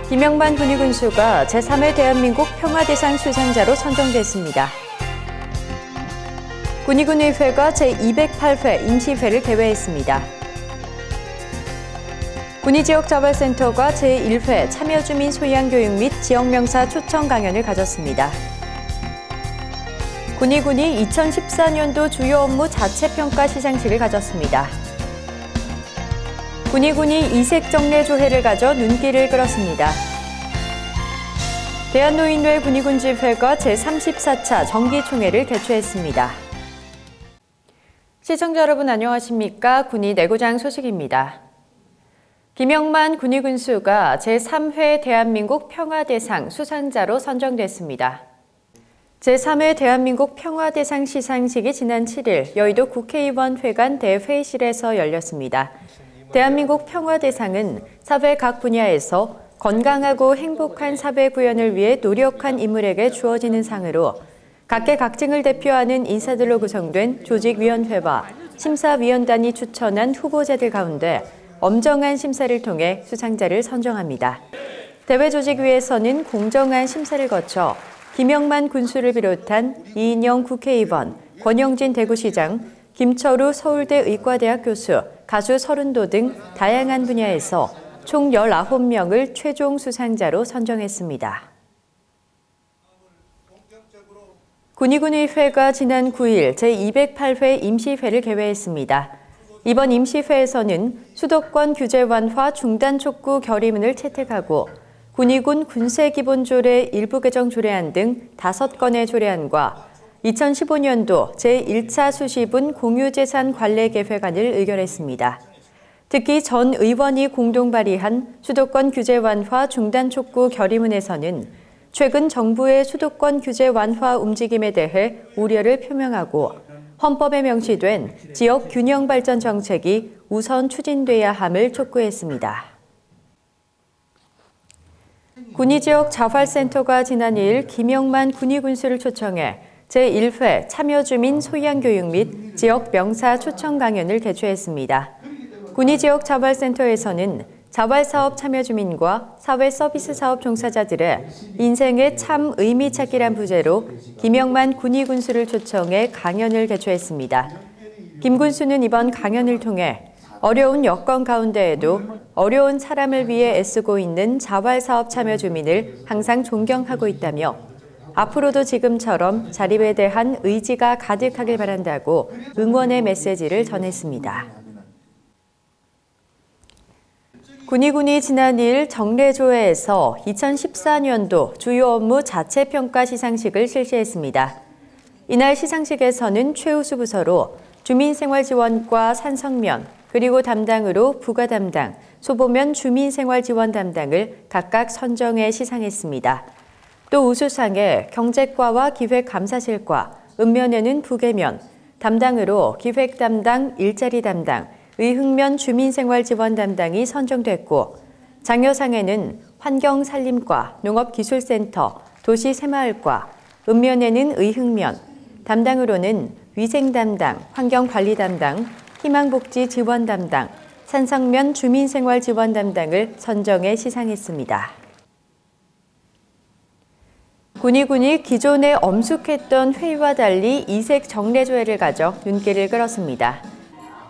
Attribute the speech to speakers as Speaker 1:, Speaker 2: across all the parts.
Speaker 1: 김영만 군의군수가 제3회 대한민국 평화대상 수상자로 선정됐습니다. 군의군의회가 제208회 임시회를 개회했습니다. 군의지역자발센터가 제1회 참여주민 소양교육 및 지역명사 초청 강연을 가졌습니다. 군의군이 2014년도 주요 업무 자체평가 시상식을 가졌습니다. 군의군이 이색정례조회를 가져 눈길을 끌었습니다. 대한노인회 군의군집회가 제34차 정기총회를 개최했습니다. 시청자 여러분 안녕하십니까? 군의 내구장 소식입니다. 김영만 군의군수가 제3회 대한민국 평화대상 수상자로 선정됐습니다. 제3회 대한민국 평화대상 시상식이 지난 7일 여의도 국회의원회관 대회의실에서 열렸습니다. 대한민국 평화대상은 사회 각 분야에서 건강하고 행복한 사회 구현을 위해 노력한 인물에게 주어지는 상으로 각계각층을 대표하는 인사들로 구성된 조직위원회와 심사위원단이 추천한 후보자들 가운데 엄정한 심사를 통해 수상자를 선정합니다. 대회 조직위에서는 공정한 심사를 거쳐 김영만 군수를 비롯한 이인영 국회의원, 권영진 대구시장, 김철우 서울대 의과대학 교수, 가수 서른도 등 다양한 분야에서 총 19명을 최종 수상자로 선정했습니다. 군의군의회가 지난 9일 제208회 임시회를 개회했습니다. 이번 임시회에서는 수도권 규제 완화 중단 촉구 결의문을 채택하고 군의군 군세기본조례 일부 개정 조례안 등 5건의 조례안과 2015년도 제1차 수시분 공유재산 관례 개회안을 의결했습니다. 특히 전 의원이 공동 발의한 수도권 규제 완화 중단 촉구 결의문에서는 최근 정부의 수도권 규제 완화 움직임에 대해 우려를 표명하고 헌법에 명시된 지역 균형 발전 정책이 우선 추진돼야 함을 촉구했습니다. 군의지역 자활센터가 지난 2일 김영만 군의군수를 초청해 제1회 참여주민 소양교육 및 지역 명사 초청 강연을 개최했습니다. 군의지역 자활센터에서는 자활사업 참여주민과 사회서비스 사업 종사자들의 인생의 참 의미 찾기란 부제로 김영만 군의군수를 초청해 강연을 개최했습니다. 김 군수는 이번 강연을 통해 어려운 여건 가운데에도 어려운 사람을 위해 애쓰고 있는 자활사업 참여주민을 항상 존경하고 있다며 앞으로도 지금처럼 자립에 대한 의지가 가득하길 바란다고 응원의 메시지를 전했습니다. 군의군이 지난 2일 정례조회에서 2014년도 주요 업무 자체평가 시상식을 실시했습니다. 이날 시상식에서는 최우수 부서로 주민생활지원과 산성면, 그리고 담당으로 부가 담당, 소보면 주민생활지원 담당을 각각 선정해 시상했습니다. 또 우수상에 경제과와 기획감사실과, 읍면에는 부계면, 담당으로 기획 담당, 일자리 담당, 의흥면 주민생활지원 담당이 선정됐고 장려상에는 환경산림과, 농업기술센터, 도시새마을과, 읍면에는 의흥면, 담당으로는 위생 담당, 환경관리 담당, 희망복지 지원 담당, 산성면 주민생활 지원 담당을 선정해 시상했습니다. 군의군이 기존에 엄숙했던 회의와 달리 이색 정례조회를 가져 눈길을 끌었습니다.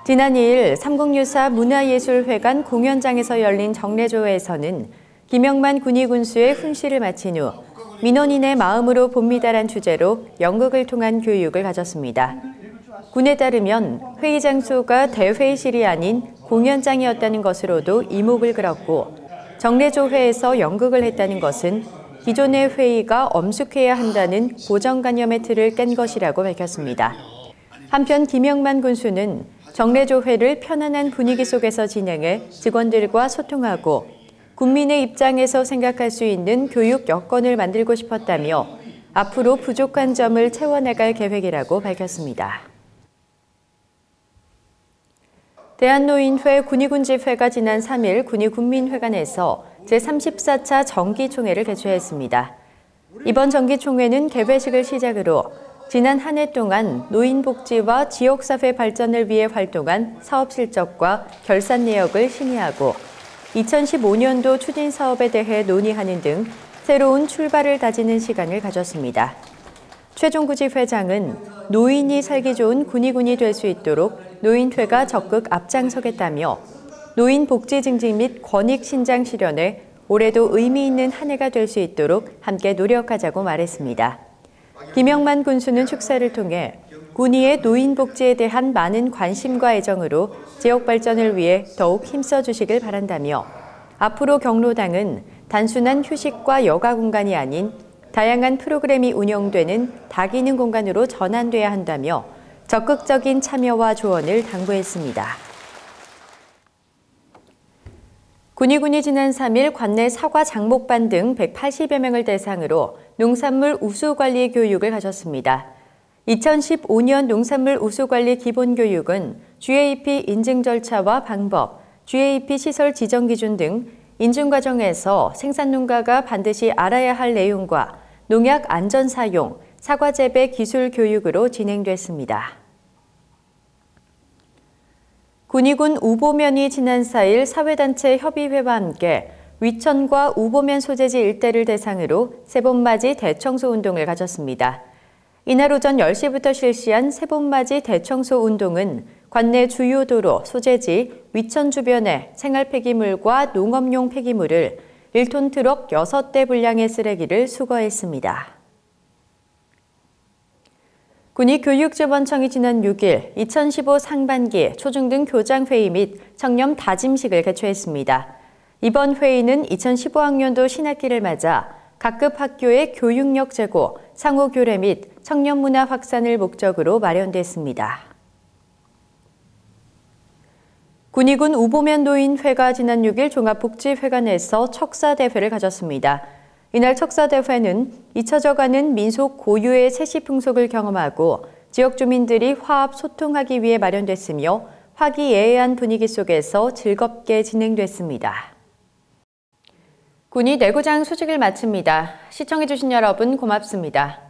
Speaker 1: 지난 2일 삼국유사 문화예술회관 공연장에서 열린 정례조회에서는 김영만 군의군수의 훈시를 마친 후 민원인의 마음으로 봅니다란 주제로 연극을 통한 교육을 가졌습니다. 군에 따르면 회의 장소가 대회의실이 아닌 공연장이었다는 것으로도 이목을 끌었고 정례조회에서 연극을 했다는 것은 기존의 회의가 엄숙해야 한다는 고정관념의 틀을 깬 것이라고 밝혔습니다. 한편 김영만 군수는 정례조회를 편안한 분위기 속에서 진행해 직원들과 소통하고 국민의 입장에서 생각할 수 있는 교육 여건을 만들고 싶었다며 앞으로 부족한 점을 채워나갈 계획이라고 밝혔습니다. 대한노인회 군의군집회가 지난 3일 군의군민회관에서 제34차 정기총회를 개최했습니다. 이번 정기총회는 개회식을 시작으로 지난 한 해 동안 노인복지와 지역사회 발전을 위해 활동한 사업 실적과 결산 내역을 심의하고 2015년도 추진 사업에 대해 논의하는 등 새로운 출발을 다지는 시간을 가졌습니다. 최종구지 회장은 노인이 살기 좋은 군위군이 될 수 있도록 노인회가 적극 앞장서겠다며 노인 복지 증진 및 권익 신장 실현에 올해도 의미 있는 한 해가 될 수 있도록 함께 노력하자고 말했습니다. 김영만 군수는 축사를 통해 군위의 노인 복지에 대한 많은 관심과 애정으로 지역 발전을 위해 더욱 힘써 주시길 바란다며 앞으로 경로당은 단순한 휴식과 여가 공간이 아닌 다양한 프로그램이 운영되는 다기능 공간으로 전환돼야 한다며 적극적인 참여와 조언을 당부했습니다. 군위군이 지난 3일 관내 사과 장목반 등 180여 명을 대상으로 농산물 우수관리 교육을 가졌습니다. 2015년 농산물 우수관리 기본교육은 GAP 인증 절차와 방법, GAP 시설 지정 기준 등 인증 과정에서 생산농가가 반드시 알아야 할 내용과 농약 안전 사용, 사과 재배 기술 교육으로 진행됐습니다. 군위군 우보면이 지난 4일 사회단체 협의회와 함께 위천과 우보면 소재지 일대를 대상으로 세봄맞이 대청소 운동을 가졌습니다. 이날 오전 10시부터 실시한 세봄맞이 대청소 운동은 관내 주요 도로, 소재지, 위천 주변의 생활 폐기물과 농업용 폐기물을 1톤 트럭 6대 분량의 쓰레기를 수거했습니다. 군위교육지원청이 지난 6일 2015 상반기 초중등 교장회의 및 청렴 다짐식을 개최했습니다. 이번 회의는 2015학년도 신학기를 맞아 각급 학교의 교육력 제고, 상호 교래 및 청년 문화 확산을 목적으로 마련됐습니다. 군위군 우보면 노인회가 지난 6일 종합복지회관에서 척사대회를 가졌습니다. 이날 척사대회는 잊혀져가는 민속 고유의 세시풍속을 경험하고 지역 주민들이 화합 소통하기 위해 마련됐으며 화기애애한 분위기 속에서 즐겁게 진행됐습니다. 군위 내구장 소식을 마칩니다. 시청해주신 여러분 고맙습니다.